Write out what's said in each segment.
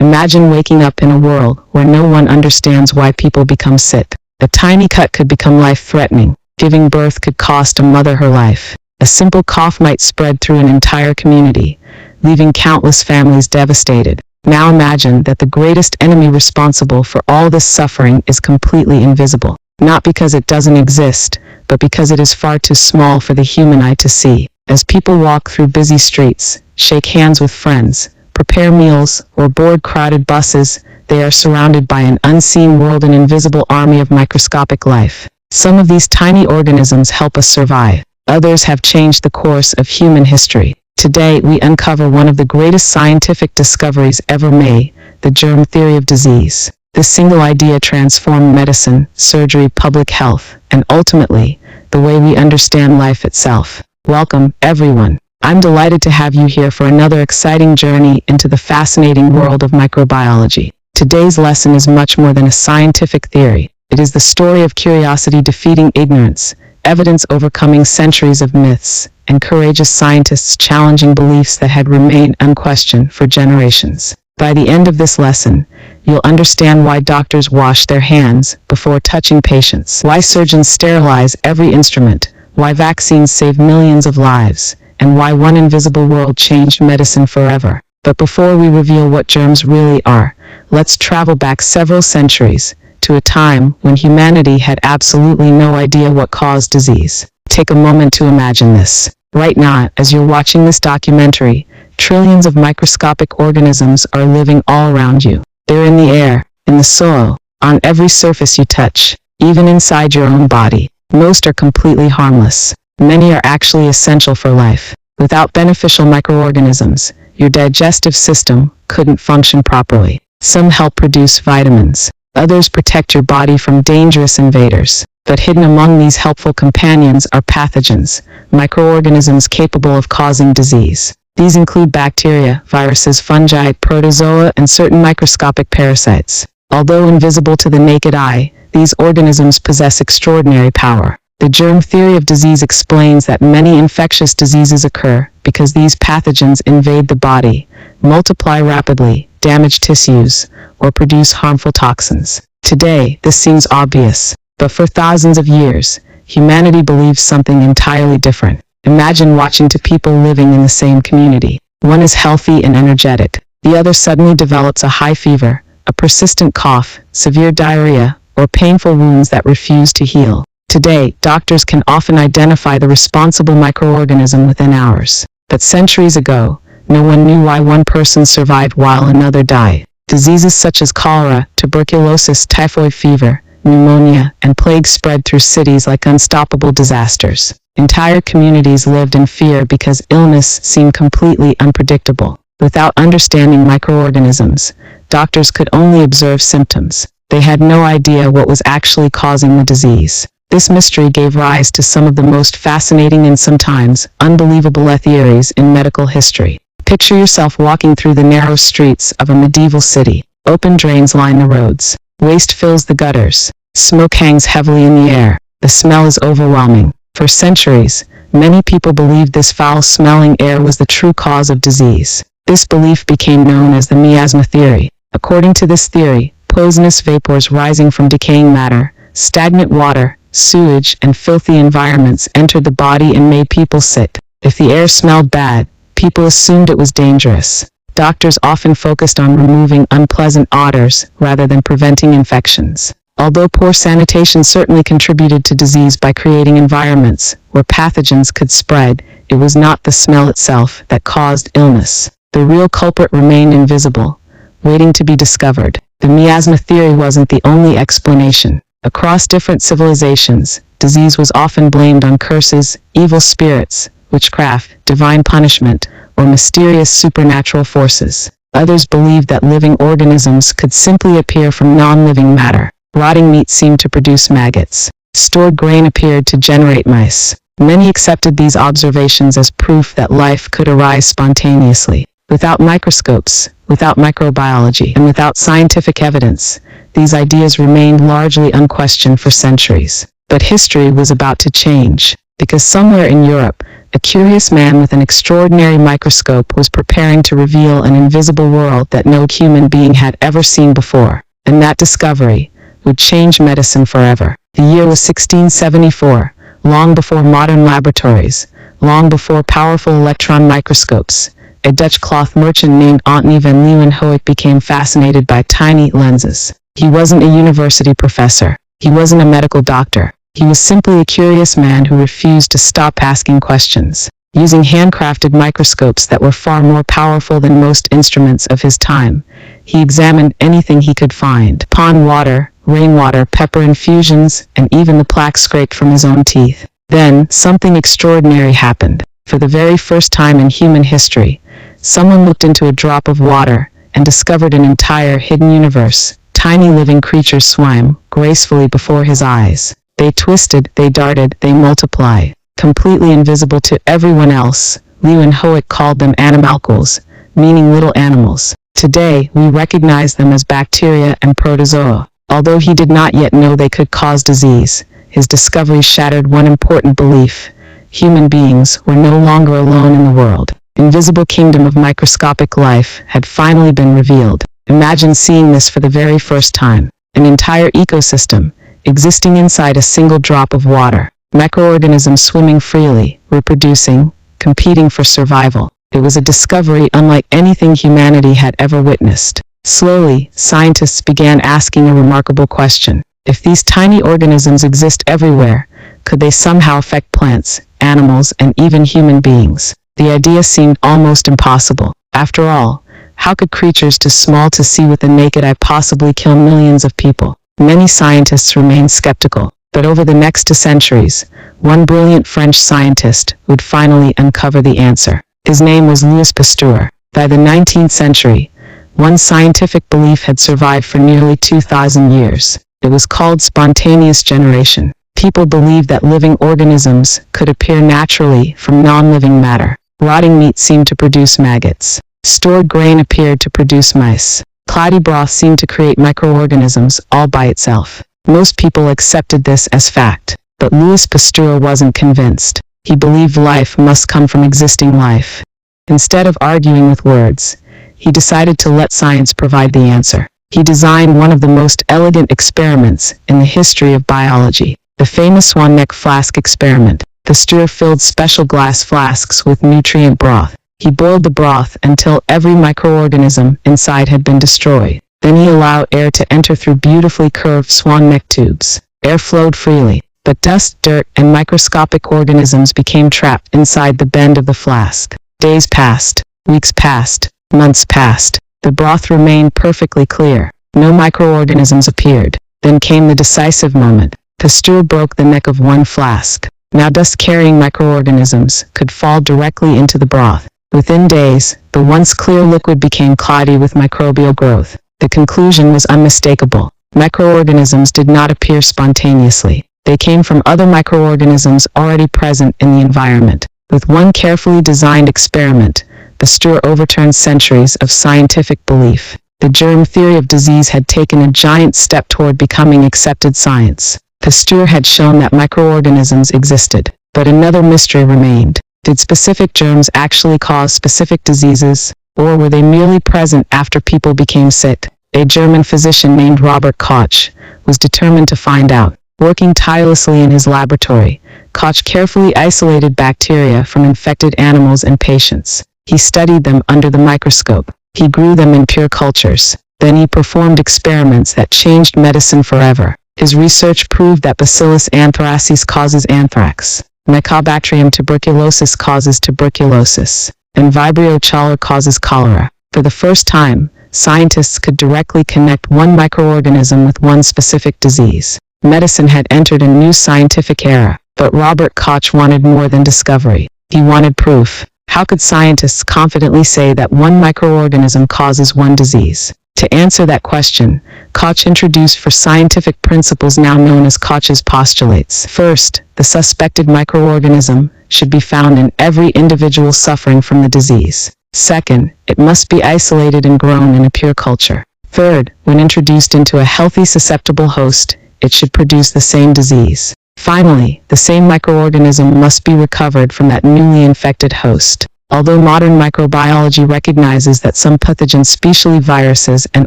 Imagine waking up in a world where no one understands why people become sick. A tiny cut could become life-threatening. Giving birth could cost a mother her life. A simple cough might spread through an entire community, leaving countless families devastated. Now imagine that the greatest enemy responsible for all this suffering is completely invisible. Not because it doesn't exist, but because it is far too small for the human eye to see. As people walk through busy streets, shake hands with friends, prepare meals, or board crowded buses, they are surrounded by an unseen world, an invisible army of microscopic life. Some of these tiny organisms help us survive. Others have changed the course of human history. Today, we uncover one of the greatest scientific discoveries ever made, the germ theory of disease. This single idea transformed medicine, surgery, public health, and ultimately, the way we understand life itself. Welcome, everyone. I'm delighted to have you here for another exciting journey into the fascinating world of microbiology. Today's lesson is much more than a scientific theory. It is the story of curiosity defeating ignorance, evidence overcoming centuries of myths, and courageous scientists challenging beliefs that had remained unquestioned for generations. By the end of this lesson, you'll understand why doctors wash their hands before touching patients, why surgeons sterilize every instrument, why vaccines save millions of lives, and why one invisible world changed medicine forever. But before we reveal what germs really are, let's travel back several centuries to a time when humanity had absolutely no idea what caused disease. Take a moment to imagine this. Right now, as you're watching this documentary, trillions of microscopic organisms are living all around you. They're in the air, in the soil, on every surface you touch, even inside your own body. Most are completely harmless. Many are actually essential for life. Without beneficial microorganisms, your digestive system couldn't function properly. Some help produce vitamins. Others protect your body from dangerous invaders. But hidden among these helpful companions are pathogens, microorganisms capable of causing disease. These include bacteria, viruses, fungi, protozoa, and certain microscopic parasites. Although invisible to the naked eye, these organisms possess extraordinary power. The germ theory of disease explains that many infectious diseases occur because these pathogens invade the body, multiply rapidly, damage tissues, or produce harmful toxins. Today, this seems obvious, but for thousands of years, humanity believed something entirely different. Imagine watching two people living in the same community. One is healthy and energetic. The other suddenly develops a high fever, a persistent cough, severe diarrhea, or painful wounds that refuse to heal. Today, doctors can often identify the responsible microorganism within hours. But centuries ago, no one knew why one person survived while another died. Diseases such as cholera, tuberculosis, typhoid fever, pneumonia, and plague spread through cities like unstoppable disasters. Entire communities lived in fear because illness seemed completely unpredictable. Without understanding microorganisms, doctors could only observe symptoms. They had no idea what was actually causing the disease. This mystery gave rise to some of the most fascinating and sometimes unbelievable theories in medical history. Picture yourself walking through the narrow streets of a medieval city. Open drains line the roads. Waste fills the gutters. Smoke hangs heavily in the air. The smell is overwhelming. For centuries, many people believed this foul-smelling air was the true cause of disease. This belief became known as the miasma theory. According to this theory, poisonous vapors rising from decaying matter, stagnant water, sewage, and filthy environments entered the body and made people sick. If the air smelled bad, people assumed it was dangerous. Doctors often focused on removing unpleasant odors rather than preventing infections. Although poor sanitation certainly contributed to disease by creating environments where pathogens could spread, it was not the smell itself that caused illness. The real culprit remained invisible, waiting to be discovered. The miasma theory wasn't the only explanation. Across different civilizations, disease was often blamed on curses, evil spirits, witchcraft, divine punishment, or mysterious supernatural forces. Others believed that living organisms could simply appear from non-living matter. Rotting meat seemed to produce maggots. Stored grain appeared to generate mice. Many accepted these observations as proof that life could arise spontaneously. Without microscopes, without microbiology, and without scientific evidence, these ideas remained largely unquestioned for centuries. But history was about to change, because somewhere in Europe, a curious man with an extraordinary microscope was preparing to reveal an invisible world that no human being had ever seen before, and that discovery would change medicine forever. The year was 1674, long before modern laboratories, long before powerful electron microscopes. A Dutch cloth merchant named Antonie van Leeuwenhoek became fascinated by tiny lenses. He wasn't a university professor. He wasn't a medical doctor. He was simply a curious man who refused to stop asking questions. Using handcrafted microscopes that were far more powerful than most instruments of his time, he examined anything he could find: pond water, rainwater, pepper infusions, and even the plaque scraped from his own teeth. Then, something extraordinary happened. For the very first time in human history, someone looked into a drop of water and discovered an entire hidden universe. Tiny living creatures swam gracefully before his eyes. They twisted, they darted, they multiplied. Completely invisible to everyone else, Leeuwenhoek called them animalcules, meaning little animals. Today, we recognize them as bacteria and protozoa. Although he did not yet know they could cause disease, his discovery shattered one important belief: human beings were no longer alone in the world. Invisible kingdom of microscopic life had finally been revealed. Imagine seeing this for the very first time. An entire ecosystem, existing inside a single drop of water. Microorganisms swimming freely, reproducing, competing for survival. It was a discovery unlike anything humanity had ever witnessed. Slowly, scientists began asking a remarkable question. If these tiny organisms exist everywhere, could they somehow affect plants, animals, and even human beings? The idea seemed almost impossible. After all, how could creatures too small to see with the naked eye possibly kill millions of people? Many scientists remained skeptical, but over the next 2 centuries, one brilliant French scientist would finally uncover the answer. His name was Louis Pasteur. By the 19th century, one scientific belief had survived for nearly 2,000 years. It was called spontaneous generation. People believed that living organisms could appear naturally from non-living matter. Rotting meat seemed to produce maggots. Stored grain appeared to produce mice. Cloudy broth seemed to create microorganisms all by itself. Most people accepted this as fact, but Louis Pasteur wasn't convinced. He believed life must come from existing life. Instead of arguing with words, he decided to let science provide the answer. He designed one of the most elegant experiments in the history of biology, the famous swan neck flask experiment. Pasteur filled special glass flasks with nutrient broth. He boiled the broth until every microorganism inside had been destroyed. Then he allowed air to enter through beautifully curved swan neck tubes. Air flowed freely, but dust, dirt, and microscopic organisms became trapped inside the bend of the flask. Days passed, weeks passed, months passed. The broth remained perfectly clear. No microorganisms appeared. Then came the decisive moment. Pasteur broke the neck of one flask. Now dust-carrying microorganisms could fall directly into the broth. Within days, the once clear liquid became cloudy with microbial growth. The conclusion was unmistakable. Microorganisms did not appear spontaneously. They came from other microorganisms already present in the environment. With one carefully designed experiment, Pasteur overturned centuries of scientific belief. The germ theory of disease had taken a giant step toward becoming accepted science. Pasteur had shown that microorganisms existed, but another mystery remained. Did specific germs actually cause specific diseases, or were they merely present after people became sick? A German physician named Robert Koch was determined to find out. Working tirelessly in his laboratory, Koch carefully isolated bacteria from infected animals and patients. He studied them under the microscope. He grew them in pure cultures. Then he performed experiments that changed medicine forever. His research proved that Bacillus anthracis causes anthrax, Mycobacterium tuberculosis causes tuberculosis, and Vibrio cholera causes cholera. For the first time, scientists could directly connect one microorganism with one specific disease. Medicine had entered a new scientific era, but Robert Koch wanted more than discovery. He wanted proof. How could scientists confidently say that one microorganism causes one disease? To answer that question, Koch introduced 4 scientific principles now known as Koch's postulates. First, the suspected microorganism should be found in every individual suffering from the disease. Second, it must be isolated and grown in a pure culture. Third, when introduced into a healthy susceptible host, it should produce the same disease. Finally, the same microorganism must be recovered from that newly infected host. Although modern microbiology recognizes that some pathogens, especially viruses and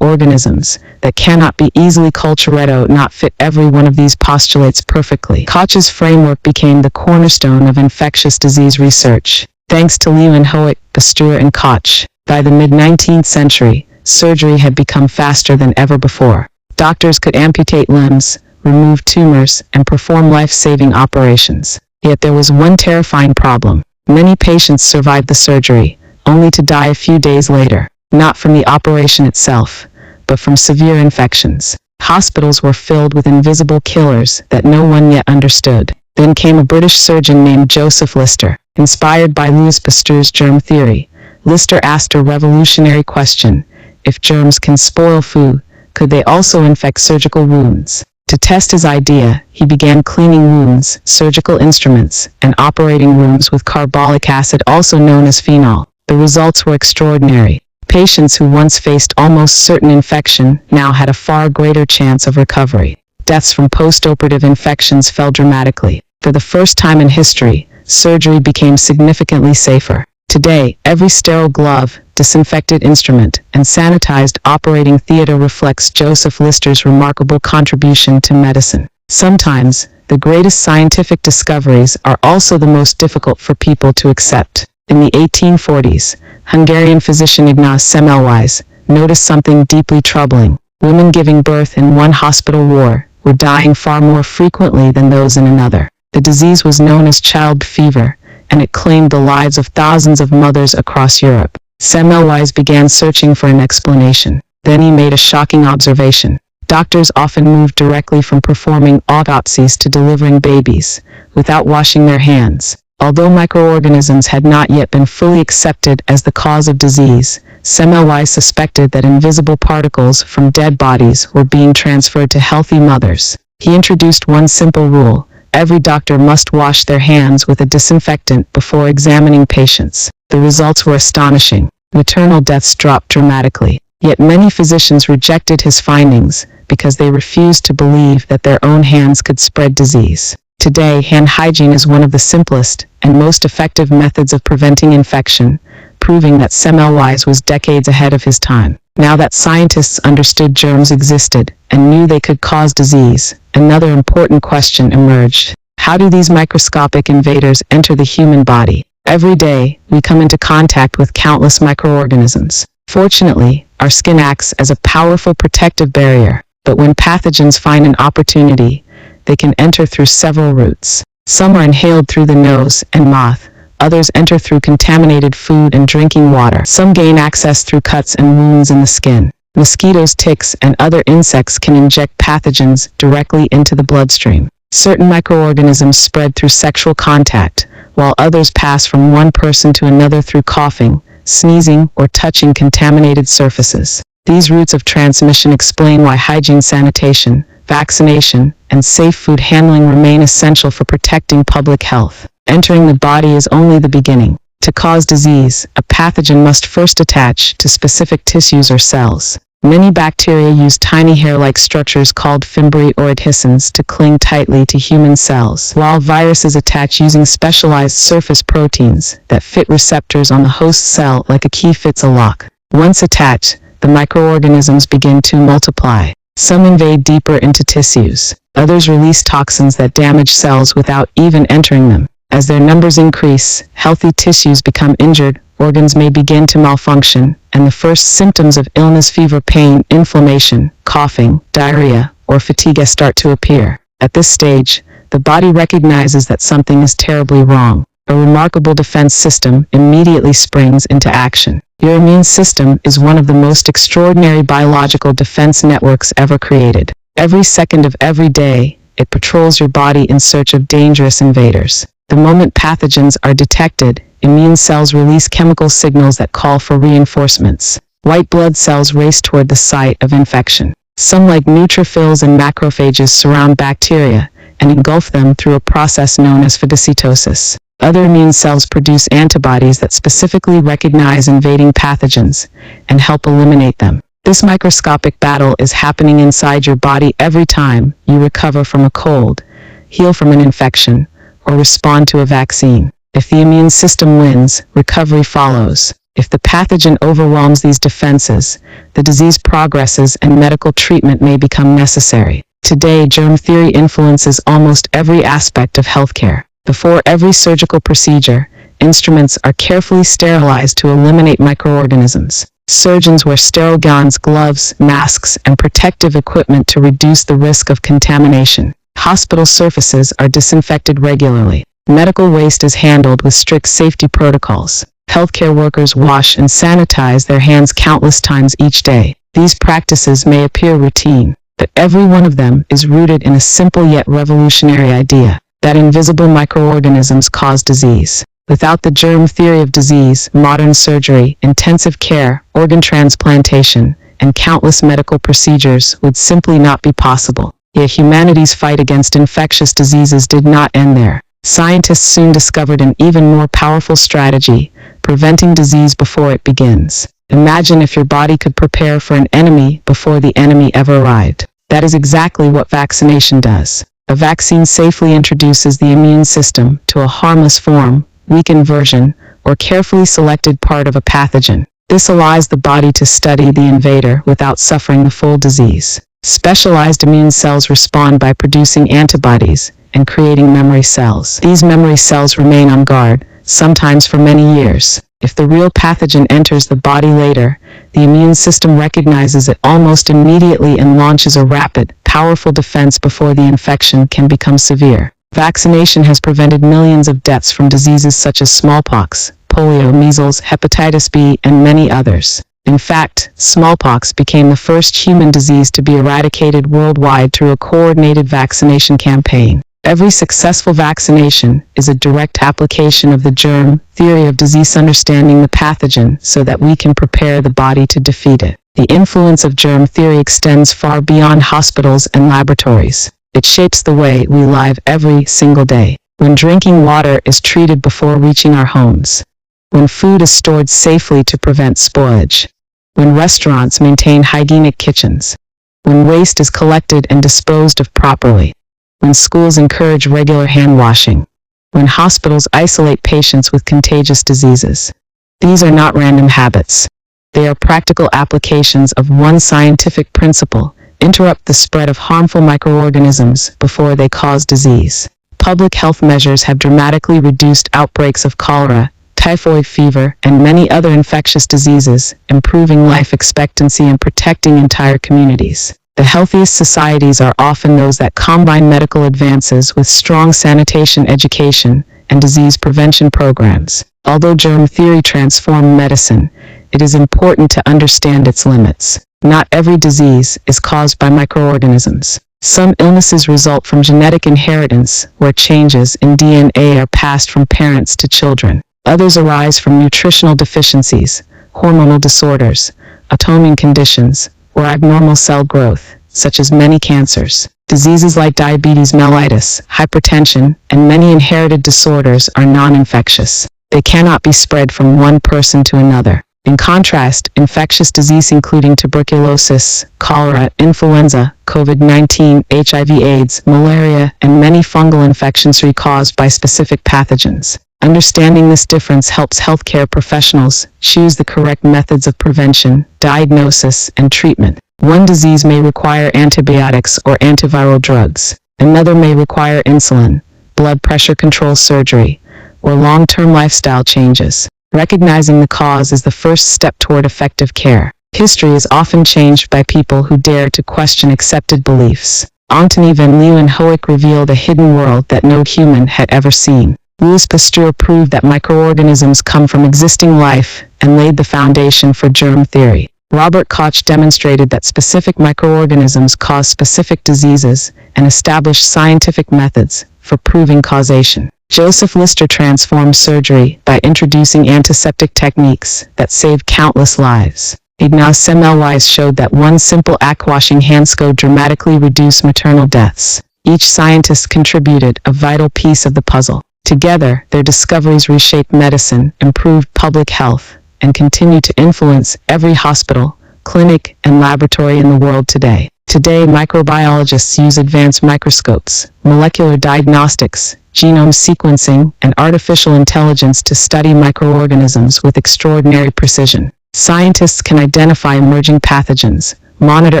organisms, that cannot be easily cultured do not fit every one of these postulates perfectly. Koch's framework became the cornerstone of infectious disease research. Thanks to Leeuwenhoek, Pasteur and Koch, by the mid-19th century, surgery had become faster than ever before. Doctors could amputate limbs, remove tumors, and perform life-saving operations. Yet there was one terrifying problem. Many patients survived the surgery, only to die a few days later, not from the operation itself, but from severe infections. Hospitals were filled with invisible killers that no one yet understood. Then came a British surgeon named Joseph Lister. Inspired by Louis Pasteur's germ theory, Lister asked a revolutionary question: if germs can spoil food, could they also infect surgical wounds? To test his idea, he began cleaning wounds, surgical instruments, and operating rooms with carbolic acid, also known as phenol. The results were extraordinary. Patients who once faced almost certain infection now had a far greater chance of recovery. Deaths from post-operative infections fell dramatically. For the first time in history, surgery became significantly safer. Today, every sterile glove, disinfected instrument, and sanitized operating theater reflects Joseph Lister's remarkable contribution to medicine. Sometimes, the greatest scientific discoveries are also the most difficult for people to accept. In the 1840s, Hungarian physician Ignaz Semmelweis noticed something deeply troubling. Women giving birth in one hospital ward were dying far more frequently than those in another. The disease was known as child fever, and it claimed the lives of thousands of mothers across Europe. Semmelweis began searching for an explanation. Then he made a shocking observation. Doctors often moved directly from performing autopsies to delivering babies, without washing their hands. Although microorganisms had not yet been fully accepted as the cause of disease, Semmelweis suspected that invisible particles from dead bodies were being transferred to healthy mothers. He introduced one simple rule: every doctor must wash their hands with a disinfectant before examining patients. The results were astonishing. Maternal deaths dropped dramatically. Yet many physicians rejected his findings because they refused to believe that their own hands could spread disease. Today, hand hygiene is one of the simplest and most effective methods of preventing infection, proving that Semmelweis was decades ahead of his time. Now that scientists understood germs existed and knew they could cause disease, another important question emerged. How do these microscopic invaders enter the human body? Every day, we come into contact with countless microorganisms. Fortunately, our skin acts as a powerful protective barrier, but when pathogens find an opportunity, they can enter through several routes. Some are inhaled through the nose and mouth. Others enter through contaminated food and drinking water. Some gain access through cuts and wounds in the skin. Mosquitoes, ticks, and other insects can inject pathogens directly into the bloodstream. Certain microorganisms spread through sexual contact, while others pass from one person to another through coughing, sneezing, or touching contaminated surfaces. These routes of transmission explain why hygiene, sanitation, vaccination, and safe food handling remain essential for protecting public health. Entering the body is only the beginning. To cause disease, a pathogen must first attach to specific tissues or cells. Many bacteria use tiny hair-like structures called fimbriae or adhesins to cling tightly to human cells, while viruses attach using specialized surface proteins that fit receptors on the host cell like a key fits a lock. Once attached, the microorganisms begin to multiply. Some invade deeper into tissues. Others release toxins that damage cells without even entering them. As their numbers increase, healthy tissues become injured, organs may begin to malfunction, and the first symptoms of illness, fever, pain, inflammation, coughing, diarrhea, or fatigue start to appear. At this stage, the body recognizes that something is terribly wrong. A remarkable defense system immediately springs into action. Your immune system is one of the most extraordinary biological defense networks ever created. Every second of every day, it patrols your body in search of dangerous invaders. The moment pathogens are detected, immune cells release chemical signals that call for reinforcements. White blood cells race toward the site of infection. Some, like neutrophils and macrophages, surround bacteria and engulf them through a process known as phagocytosis. Other immune cells produce antibodies that specifically recognize invading pathogens and help eliminate them. This microscopic battle is happening inside your body every time you recover from a cold. heal from an infection, or respond to a vaccine. If the immune system wins, recovery follows. If the pathogen overwhelms these defenses, the disease progresses and medical treatment may become necessary. Today, germ theory influences almost every aspect of healthcare. Before every surgical procedure, instruments are carefully sterilized to eliminate microorganisms. Surgeons wear sterile gowns, gloves, masks, and protective equipment to reduce the risk of contamination. Hospital surfaces are disinfected regularly. Medical waste is handled with strict safety protocols. Healthcare workers wash and sanitize their hands countless times each day. These practices may appear routine, but every one of them is rooted in a simple yet revolutionary idea, that invisible microorganisms cause disease. Without the germ theory of disease, modern surgery, intensive care, organ transplantation, and countless medical procedures would simply not be possible. Yet humanity's fight against infectious diseases did not end there. Scientists soon discovered an even more powerful strategy, preventing disease before it begins. Imagine if your body could prepare for an enemy before the enemy ever arrived. That is exactly what vaccination does. A vaccine safely introduces the immune system to a harmless form, weakened version, or carefully selected part of a pathogen. This allows the body to study the invader without suffering the full disease. Specialized immune cells respond by producing antibodies and creating memory cells. These memory cells remain on guard, sometimes for many years. If the real pathogen enters the body later, the immune system recognizes it almost immediately and launches a rapid, powerful defense before the infection can become severe. Vaccination has prevented millions of deaths from diseases such as smallpox, polio, measles, hepatitis B, and many others. In fact, smallpox became the first human disease to be eradicated worldwide through a coordinated vaccination campaign. Every successful vaccination is a direct application of the germ theory of disease, understanding the pathogen so that we can prepare the body to defeat it. The influence of germ theory extends far beyond hospitals and laboratories. It shapes the way we live every single day. When drinking water is treated before reaching our homes. When food is stored safely to prevent spoilage. When restaurants maintain hygienic kitchens. When waste is collected and disposed of properly. When schools encourage regular hand washing. When hospitals isolate patients with contagious diseases. These are not random habits. They are practical applications of one scientific principle: interrupt the spread of harmful microorganisms before they cause disease. Public health measures have dramatically reduced outbreaks of cholera, typhoid fever, and many other infectious diseases, improving life expectancy and protecting entire communities. The healthiest societies are often those that combine medical advances with strong sanitation education and disease prevention programs. Although germ theory transformed medicine, it is important to understand its limits. Not every disease is caused by microorganisms. Some illnesses result from genetic inheritance, where changes in DNA are passed from parents to children. Others arise from nutritional deficiencies, hormonal disorders, autoimmune conditions, or abnormal cell growth, such as many cancers. Diseases like diabetes mellitus, hypertension, and many inherited disorders are non-infectious. They cannot be spread from one person to another. In contrast, infectious disease including tuberculosis, cholera, influenza, COVID-19, HIV/AIDS, malaria, and many fungal infections are caused by specific pathogens. Understanding this difference helps healthcare professionals choose the correct methods of prevention, diagnosis, and treatment. One disease may require antibiotics or antiviral drugs. Another may require insulin, blood pressure control surgery, or long-term lifestyle changes. Recognizing the cause is the first step toward effective care. History is often changed by people who dare to question accepted beliefs. Antonie van Leeuwenhoek revealed a hidden world that no human had ever seen. Louis Pasteur proved that microorganisms come from existing life and laid the foundation for germ theory. Robert Koch demonstrated that specific microorganisms cause specific diseases and established scientific methods for proving causation. Joseph Lister transformed surgery by introducing antiseptic techniques that saved countless lives. Ignaz Semmelweis showed that one simple act, washing hands, could dramatically reduce maternal deaths. Each scientist contributed a vital piece of the puzzle. Together, their discoveries reshaped medicine, improved public health, and continue to influence every hospital, clinic, and laboratory in the world today. Today, microbiologists use advanced microscopes, molecular diagnostics, genome sequencing, and artificial intelligence to study microorganisms with extraordinary precision. Scientists can identify emerging pathogens, monitor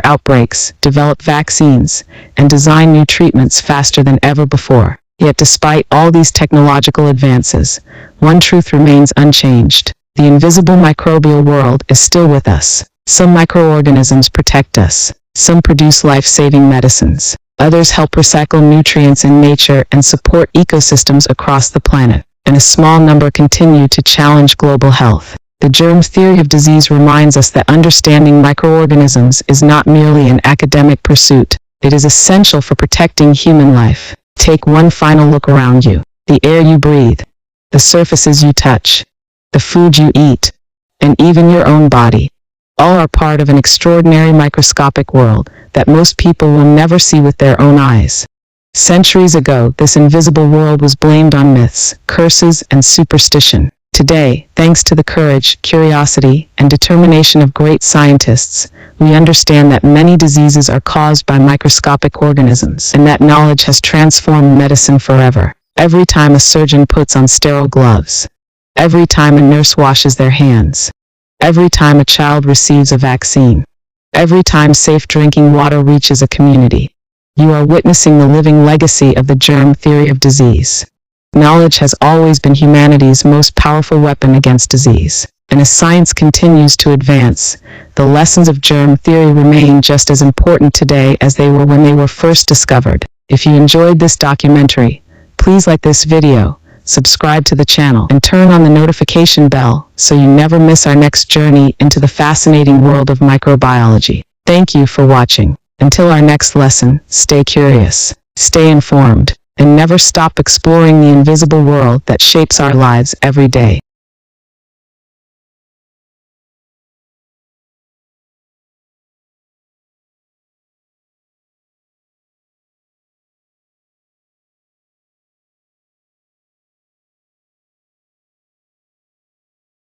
outbreaks, develop vaccines, and design new treatments faster than ever before. Yet despite all these technological advances, one truth remains unchanged. The invisible microbial world is still with us. Some microorganisms protect us. Some produce life-saving medicines. Others help recycle nutrients in nature and support ecosystems across the planet. And a small number continue to challenge global health. The Germ Theory of Disease reminds us that understanding microorganisms is not merely an academic pursuit. It is essential for protecting human life. Take one final look around you. The air you breathe, the surfaces you touch, the food you eat, and even your own body. All are part of an extraordinary microscopic world that most people will never see with their own eyes. Centuries ago, this invisible world was blamed on myths, curses, and superstition. Today, thanks to the courage, curiosity, and determination of great scientists, we understand that many diseases are caused by microscopic organisms, and that knowledge has transformed medicine forever. Every time a surgeon puts on sterile gloves, every time a nurse washes their hands, every time a child receives a vaccine, every time safe drinking water reaches a community, you are witnessing the living legacy of the germ theory of disease. Knowledge has always been humanity's most powerful weapon against disease. And as science continues to advance, the lessons of germ theory remain just as important today as they were when they were first discovered. If you enjoyed this documentary, please like this video, subscribe to the channel, and turn on the notification bell so you never miss our next journey into the fascinating world of microbiology. Thank you for watching. Until our next lesson, stay curious, stay informed, and never stop exploring the invisible world that shapes our lives every day.